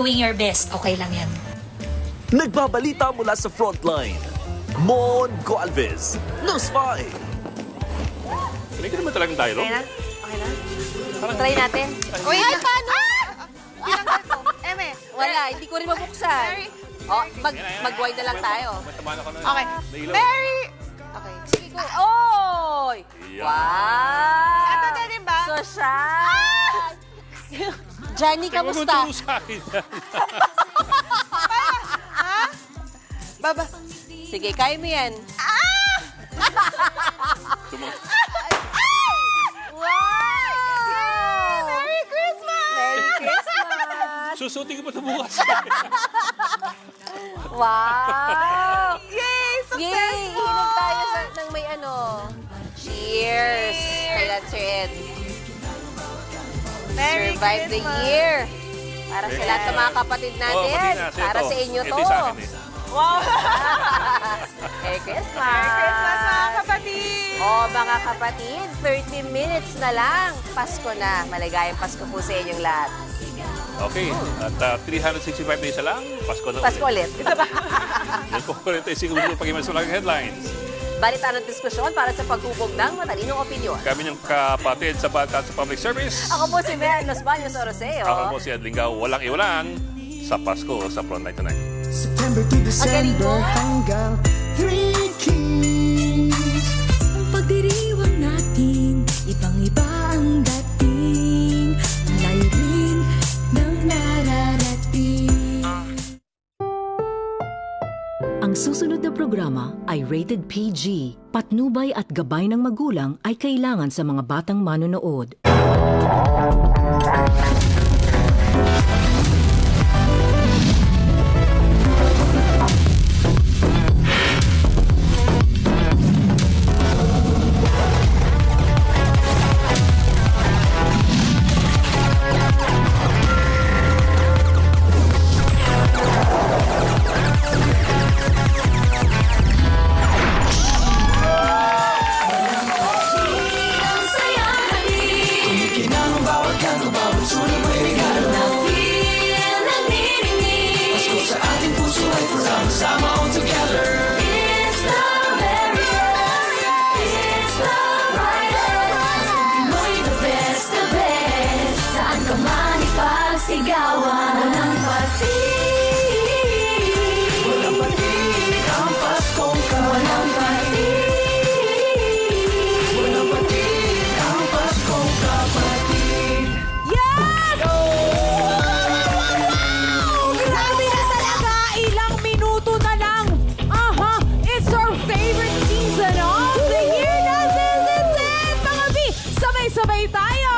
Doing your best, okay lang yan. Nagbabalita mula sa frontline, Mon Galvez, News 5. Hindi ka naman talagang dialogue. Okay na? Okay na? Try natin. Uy, Ay, paano? tinanggal ko. Eme. Wala, hindi ko rin mabuksan. Oh, mag-wide na lang tayo. Okay. Mary. Okay. Sige ko. Oy! Wow! Ito na din ba? Sosyal! Johnny, kamusta? Huwag sa akin. Ha? Baba. Sige, kaya mo yan. Wow! Merry Christmas! Merry Christmas! Susutin ko pa ito bukas. Wow! Yay! Successful! Yay! Inom tayo ng may ano. Cheers! Kay Lancer Ed. Merry Survive the Christmas. year. Para sa lahat ng mga kapatid natin. Para sa inyo to. Ito sa akin eh. Wow! Merry Christmas! Merry Christmas, mga kapatid! Oh, mga kapatid, 30 minutes na lang. Pasko na. Maligayang Pasko po sa inyong lahat. Okay. At 365 na isa lang. Pasko na Pasko ulit. Yan po 45 segundo pag-imas sa mga headlines. Balita ng diskusyon para sa paghubog ng matalinong opinyon. Kami niyong kapatid sa Balita sa Public Service. Ako po si Mea Los Baños Oroseo. Ako po si Ed Lingaw. Walang iwanan sa Pasko sa Frontline Tonight. September to December hanggang 3 Kings. Ang pagdiriwang natin, ibang-iba ang dating, layunin ng nararating. Ang susunod na programa ay rated PG. Patnubay at gabay ng magulang ay kailangan sa mga batang manonood. Sabay tayo!